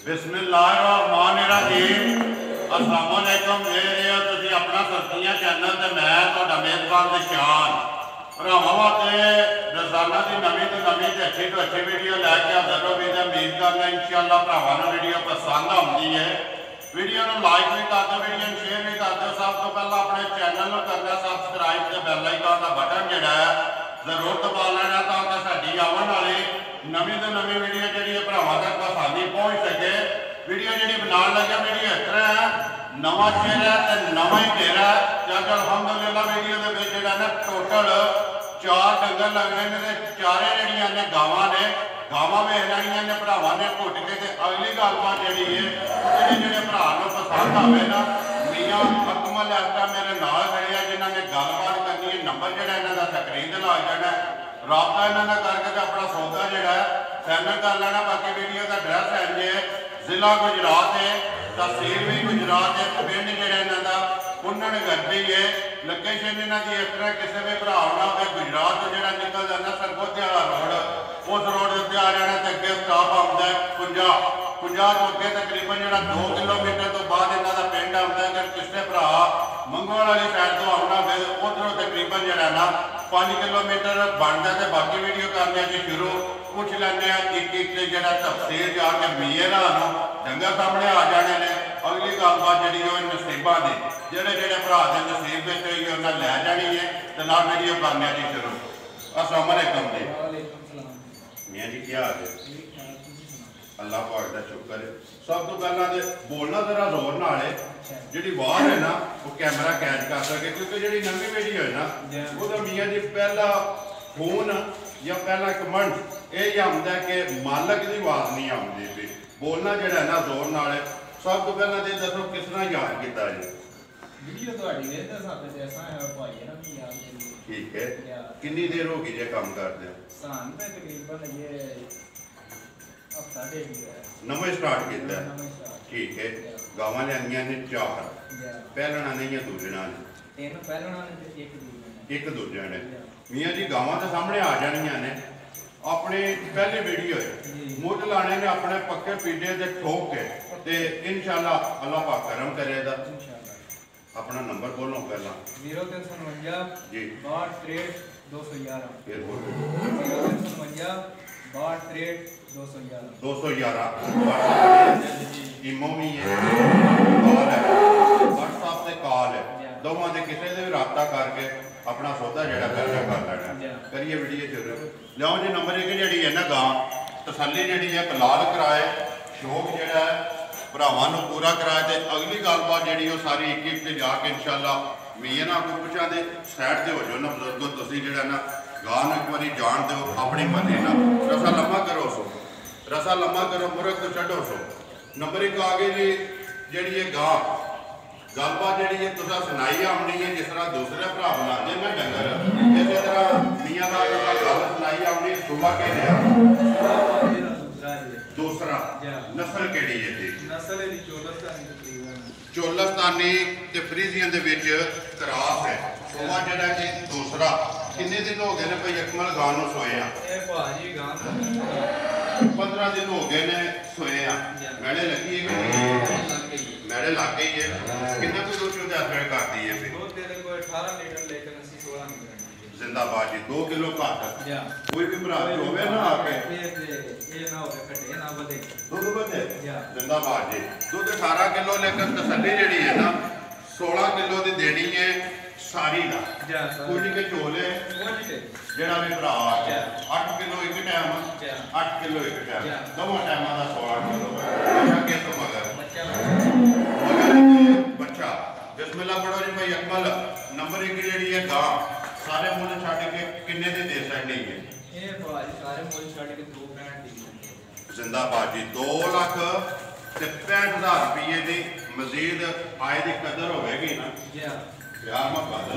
बिस्मिल्लाहिर्रहमानिर्रहीम। अस्सलाम वालेकुम। तुसीं अपना सरदियां चैनल ते मैं तुहाडा मेज़बान निशान भरावां वास्ते रोज़ाना की नवीं तो नवीं ते अच्छी वीडियो लैके हाज़र हो गई। उम्मीद करना इंशाअल्लाह भरावां नूं वीडियो पसंद आउंदी है। वीडियो नूं लाइक भी कर दो, वीडियो नूं शेयर भी कर दो। सब तो पहला अपने चैनल नूं करना सबसक्राइब ते बैल आइकन का बटन जिहड़ा है जरूर दबा लेना ताकि साडी आउण वाली नवीं तो नवीं वीडियो जी भरावां तक आसानी पहुँच सके। वीडियो जी बनाने लगे वीडियो इस तरह है, नवा चेहरा है तो नवा ही चेहरा है। जब अलहमदुलिल्लाह वीडियो के ना टोटल 4 डंगर लगने ने, चारे जड़िया ने गावां ने, गावां वेख लैनियां ने भरावां ने घुट के। अगली गलबात जी है जो भरा पसंद आए ना, मियाँ अकमल ऐसा मेरे नाल खड़े हैं जिन्होंने गलबात करनी है। नंबर जो इन्हों का स्क्रीन ला जाना, रबता इन्होंने करके अपना सौदा जोड़ा है फाइनल कर लेना। बाकी वीडियो का एड्रैस है जी जिला गुजरात है, तहसील भी गुजरात है, पिंड जोड़ा इन्हों का पुन्नन गद्दी है। लोकेशन इन्हों की इस तरह किसी भी भरा ना हो गुजरात तो जो निकल जाना सरगोध्या रोड, उस रोड के आ जाना तो अगे स्टाफ आता है 50 तो अगे तकरीबन जो 2 किलोमीटर तो बाद इन्हों का पिंड आता है। अगर किसी भरा मंगोल वाली साइड तो आना हो उधरों तकरीबन जो ना 5 किलोमीटर बनता है। बाकी वीडियो करने जी शुरू पूछ लेंगे एक जो तफसील जाके मीर डंगर सामने आ जाने ने। अगली गलबात जी नसीबा की जोड़े जोड़े भरा के नसीब में उन्हें लै जानी है तो ना वीडियो करने जी शुरू। अस्सलाम वालेकुम जी। मियाँ जी क्या हाल है? अल्लाह पाक का शुक्र है। सब तो पहला तो बोलना जरा जोर नाल है, जी आवाज़ है ना वो कैमरा कैच कर सके, क्योंकि जी नवी वीडियो है ना वो तो मियाँ जी पहला फोन या पहला कमेंट यही आता है कि मालक की आवाज़ नहीं आती थी। बोलना जो है ना जोर नाल है। सब तो पहला तो दसो किस तरह याद किया जी? वीडियो ठीक है, कितनी देर होगी जे काम करते हैं? नवे स्टार्ट किया? ठीक है। गावां लिया ने 4, पहलना ने या दूजना ने? एक दूजे ने। मियाँ जी गावां तो सामने आ जानिया ने। अपने पहले वीडियो मुझ लाने ने अपने पक्के पीडे से ठोक के ते इंशाअल्लाह अल्लाह पाक करम करेगा। अपना नंबर बोलो पहला। 0352 जी 62 211। फिर बोलो 0352 62 211। 211 इमो भी है, कॉल है, व्हाट्सएप से कॉल है, दोवां से किसी से भी रबता करके अपना सौदा जड़ा करना कर लेना। करिए वीडियो शुरू। लियाओ जी नंबर एक जी है ना गां तसली जी है कलाल कराए शौक जोड़ा है भरावां नूं पूरा कराए। तो अगली गलबात जी सारी एक से जाके इंशाअल्लाह मियां ना को पुछा दे साइड से हो जाओ ना बुजुर्गो, तुसीं जिहड़ा ना गां नूं एक बारी जान दो अपनी मर्जी ना। रसा लम्मा करो सो, रसा लम्मा करो, मुरग तो छड्डो सो। नंबर एक आ गई जी जी गां गलबात जी तुसा सुनाई आनी है। जिस तरह दूसरे भरा बनाते हैं ना डंगर, इस तरह मियाँ का गल सुनाई आनी। सुबह के दूसरा नस्ल केड़ी है जी? चोलस्तानी ते फ्रीजियन दे विच क्रॉस है। सुबह जड़ा जी दूसरा कितने दिन हो गए ने भाई अकमल गां नूं सोए? 15 दिन हो गए ने सोए। मैडे लगी है कि मैडे लग गई है? कितना कुछ दूध का असर करती है? जिंदाबाद जी 2 किलो घट। कोई भी भरा होवे ना आके दूध बदे जिंदाबाद जी। दूध 18 किलो, लेकिन तसली जी है ना 16 किलो की देनी है सारी का। कुछ के चोले जरा भी भरा 8 किलो एक टाइम, 8 किलो एक टाइम, दोनों टाइम का 16 किलो के तो मगर बच्चा। बिस्मिल्लाह पढ़ो जी भाई अकमल। नंबर एक जी है गां सारे मुल छड़ के किन्ने दे दे सकनी है? जिंदाबाद जी 2,65,000 रुपये की मजीद आय की कदर होगी ना? प्यार मोहब्बत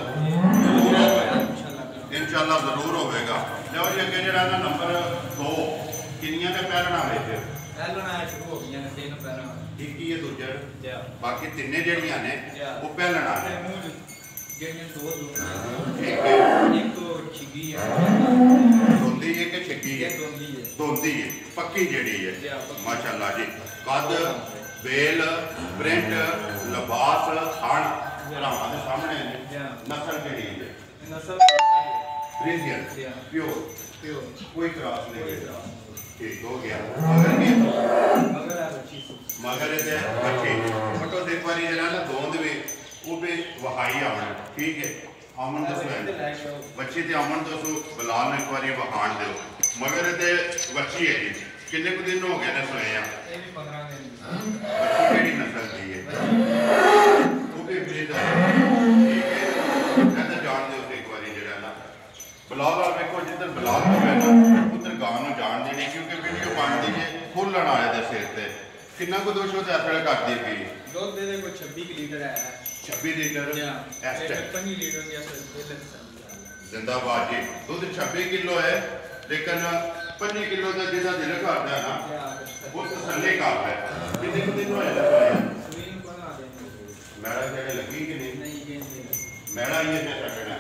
इंशाअल्लाह जरूर होगा। लो जी अगे जरा ना नंबर 2 किनिया ने पहलना वेच एक ही है दूजा, बाकी तिने जड़ियां ने वो पहलना है। ठीक है, धुंधी है कि छिगी है? धुंधी है पक्की जड़ी है माशाअल्लाह जी। कद बेल प्रिंट लिबास थण भरावां दे सामने ने नस्ल केड़ी है नस्ल फ्रीजियन प्योर प्योर कोई क्रॉस नहीं ठीक हो गया मगर है बच्ची मगर ये बच्ची फोटो एक बारी जरा ना दोंद भी वो भी वहाई आवन ठीक है आमन दसो बच्ची ते आमन दसो बिलाल ने एक बारी वहाण दो मगर ये बच्ची है जी कितने कुछ दिन हो गए ने सोए हैं ये भी 15 दिन बच्ची केड़ी नस्ल दी है वो भी ब्रीडर ठीक है कहते जान दे उसे एक बारी जरा ना बिलाल वाल देखो जिधर बिलाल होवे ना उधर गां नु जान देनी क्योंकि वीडियो बनदी है फुल्लण वाले दे सिर ते कितना को दोष होता है करदी पई दूध दे कोई 26 लीटर है 26 लीटर एस्टर 5 लीटर की असल जिंदाबाद जी दूध 26 किलो है लेकिन 5 किलो का जिहदा दिल करदा है ना वो तसल्ली कर है कितने को दिन होया स्क्रीन बना देंगे मैडा जेड़े लगी कि नहीं मैडा ये है सकना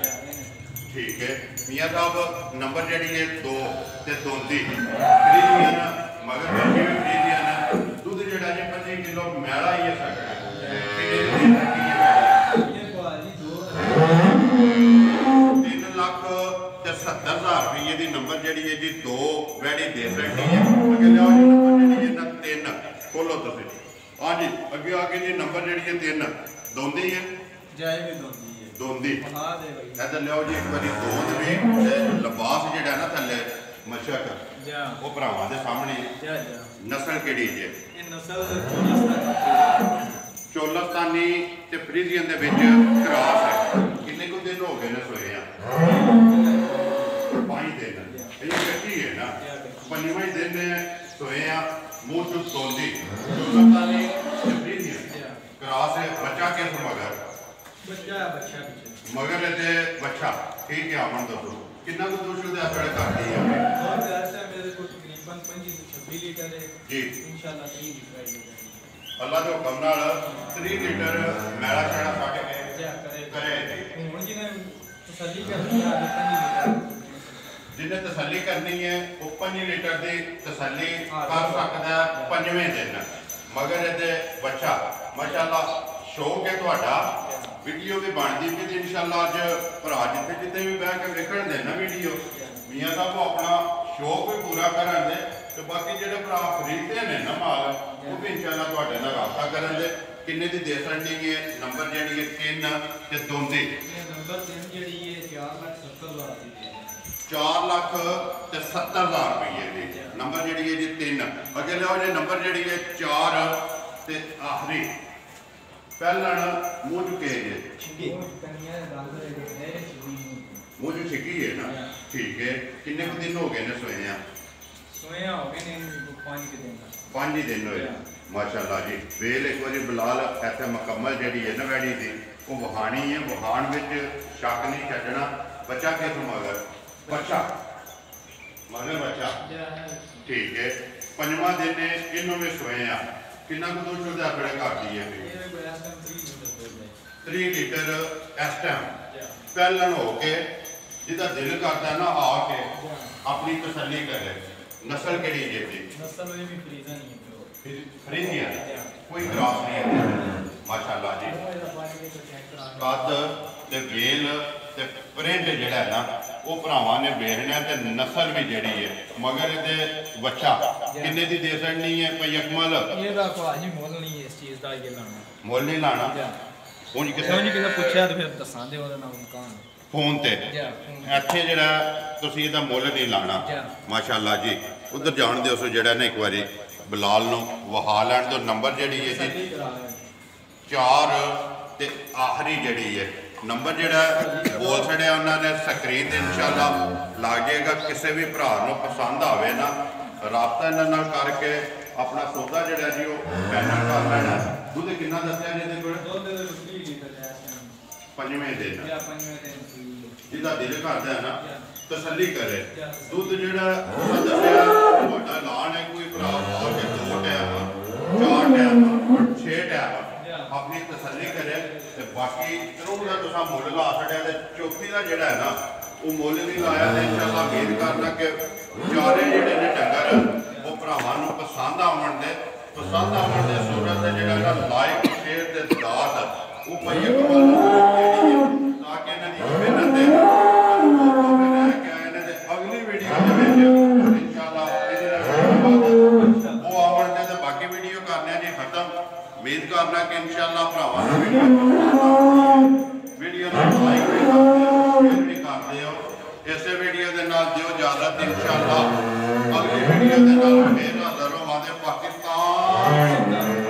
ठीक है मियां साहब नंबर जेड़ी है 2 ते दोंदी फ्रीजियन मगर बच्चे भी फ्रीजियन दूध जेड़ा जी 25 किलो मैडा ही है सकना कितने दिन की ये क्वालिटी 3 लाख ते 70,000 रुपये की नंबर जेड़ी है जी 2 वैडी दे सकती है अगे लियाओ जी नंबर जेड़ी है ना 3 खोलो तुसी हाँ जी अगे आगे जी नंबर जेड़ी है 3 दोंदी है जाए भी दोंदी है दोंदी हां दे भाई इधर लियाओ जी एक बारी दोंद भी ते लिबास जेड़ा ना थल्ले मशक जा वो भरावां दे सामने जा नस्ल केड़ी है ये नस्ल चोलस्तानी ते फ्रीजियन दे विच क्रॉस है कितने को दिन हो गए ने सोए हैं 5 दिन ये कच्ची है ना 5वां दिन सोए हैं मुंह चुस दोंदी चोलस्तानी ते फ्रीजियन क्रॉस है बच्चा के मगर बच्चा पीछे मगर ते बच्चा ठीक है आमन दसो कितना को दोष दे अपने करती है और ऐसा मेरे को तकरीबन 25 से 26 लीटर है जी इंशाल्लाह 30 लीटर अल्लाह के हुक्म नाल 3 लीटर मैला छड़ा साटे के जा करे करे हुन जिने तसल्ली करनी है 5 लीटर जिन्हें तसल्ली करनी है वो 5 लीटर की तसल्ली कर सकता है 5वें दिन मगर ये बच्चा माशाअल्लाह शौक है तुहाडा वीडियो भी बनती भी इंशाअल्लाह अज भरा जिथे जिथे भी बह के वेखण दे ना वीडियो मियां साहब अपना शौक भी पूरा करन दे तो बाकी जेडे भरा खरीदते ने ना माल वो भी इंशाअल्लाह तुहाडे नाल राबता करन दे किन्ने दी दे सकदी है नंबर जेडी है 3 ते दोंदी ये नंबर 3 जेडी है 4,70,000 दी 4 लाख ते 70,000 रुपये दी नंबर जेडी है जी 3 अगे लियाओ जी नंबर जेडी है 4 ते आखिरी पहलण मुंह चुके जे छिकी कन्या दाल है छिकी मुंह चु छिकी है ना ठीक है किन्ने को दिन हो गए ने सोए हैं सोया हो गए ने 5 के दिन 5 ही दिन होए माशाअल्लाह जी वेल एक बारी बिलाल ऐसे मुकम्मल जेडी है ना वैडी दी वो वहानी है वहान विच शक नहीं छड्डना बच्चा किस मगर बच्चा मगर बच्चा ठीक है 5वां दिन इन्हों में सोए हैं कितना को दोष होता अपने घर दी है 3 लीटर इस टाइम पहलन हो के जिदा दिल करता ना आके अपनी तसल्ली करे नस्ल केड़ी है जी नस्ल में भी फ्रीजन ही है फ्रीजियन कोई क्रॉस नहीं है माशाअल्लाह जी कद ते वेल ते प्रिंट जेड़ा है ना वो भरावां ने वेखना ते नस्ल भी जेड़ी है मगर इहदे बच्चा किन्ने दी दे सकनी है भाई अकमल ये दा भाजी मोल नहीं है इस चीज दा ये लाना मोल नहीं लाना ਹੁਣ किसे पूछया तो फिर दसा दे ओदा नाम कहां फोन ते ਇੱਥੇ ਜਿਹੜਾ ਤੁਸੀਂ ਇਹਦਾ ਮੁੱਲ ਨਹੀਂ ਲਾਣਾ ਮਾਸ਼ਾਅੱਲਾ ਜੀ ਉਧਰ ਜਾਣ ਦਿਓ ਸੋ ਜਿਹੜਾ ਨਾ ਇੱਕ ਵਾਰੀ ਬਿਲਾਲ ਨੂੰ ਵਹਾ ਲੈਣ ਤੋਂ ਨੰਬਰ ਜਿਹੜੀ ਹੈ ਜੀ 4 ਤੇ ਆਖਰੀ ਜਿਹੜੀ ਹੈ ਨੰਬਰ ਜਿਹੜਾ ਬੋਲ ਛੜਿਆ ਉਹਨਾਂ ਨੇ ਸਕਰੀਨ ਤੇ ਇਨਸ਼ਾਅੱਲਾ ਲੱਗ ਜਾਏਗਾ ਕਿਸੇ ਵੀ ਭਰਾ ਨੂੰ ਪਸੰਦ ਆਵੇ ਨਾ ਰਾਬਤਾ ਇਹਨਾਂ ਨਾਲ ਕਰਕੇ ਆਪਣਾ ਸੌਦਾ ਜਿਹੜਾ ਜੀ ਉਹ ਫਾਈਨਲ ਕਰ ਲੈਣਾ ਦੁੱਧ ਕਿੰਨਾ ਦੱਸਿਆ ਜੀ ਇਹਦੇ ਕੋਲ ਦੁੱਧ ਦੇ 20 ਲੀਟਰ ਹੈ 5ਵੇਂ ਦਿਨ ਜਾਂ 5ਵੇਂ ਦਿਨ ਜਿਹਦਾ ਦਿਲ ਕਰਦਾ ਹੈ ਨਾ ਤਸੱਲੀ ਕਰੇ ਦੁੱਧ ਜਿਹੜਾ ਉਹਦਾ ਦੱਸਿਆ ਤੁਹਾਡਾ ਐਲਾਨ ਹੈ ਕੋਈ ਭਰਾ ਬਹੁਤ ਕੇ 2 ਟਾਈਮ 4 ਟਾਈਮ 6 ਟਾਈਮ ਆਪਣੀ ਤਸੱਲੀ ਕਰੇ ਤੇ ਬਾਕੀ ਚਲੋ ਉਹਦਾ ਤੁਸੀਂ ਮੁੱਲ ਲਾ ਛੱਡਿਆ ਤੇ ਚੌਥੀ ਦਾ ਜਿਹੜਾ ਹੈ ਨਾ ਉਹ ਮੁੱਲ ਨਹੀਂ ਲਾਇਆ ਤੇ ਇਨਸ਼ਾਅੱਲਾ ਉਮੀਦ ਕਰਦਾ ਕਿ ਚਾਰੇ ਜਿਹੜੇ ਨੇ ਡੰਗਰ ਉਹ ਭਰਾਵਾਂ ਨੂੰ ਪਸੰਦ ਆਉਣ ਦੇ ਪਸੰਦ ਆਉਣ ਦੇ ਸੂਰਤ ਤੇ ਜਿਹੜਾ ਨਾ ਲਾਈਕ ਸ਼ੇਅਰ ਤੇ ਦਾਤ ਉਹ ਪਈਏ ਕਮਾਲ ਤਾਂ ਕਿ ਇਹਨਾਂ ਦੀ ਮਿਹਨਤ ਤੇ ਇਹਨਾਂ ਦੇ ਅਗਲੀ ਵੀਡੀਓ ਦੇ ਵਿੱਚ ਇਨਸ਼ਾਅੱਲਾ ਉਹ ਆਉਣ ਤੇ ਬਾਕੀ ਵੀਡੀਓ ਕਰਨੇ ਜੀ ਖਤਮ ਉਮੀਦ ਕਰਨਾ ਕਿ ਇਨਸ਼ਾਅੱਲਾ ਭਰਾਵਾਂ ਨੂੰ ਵੀਡੀਓ ਨੂੰ ਲਾਈਕ ਵੀ ਕਰਦੇ ਹੋ ਇਸੇ ਵੀਡੀਓ ਦੇ ਨਾਲ ਦਿਓ ਇਜਾਜ਼ਤ ਇਨਸ਼ਾਅੱਲਾ ਅਗਲੀ ਵੀਡੀਓ ਦੇ ਨਾਲ ਫੇਰ ਹਾਜ਼ਰ ਹੋਵਾਂਗੇ ਪਾਕਿਸਤਾਨ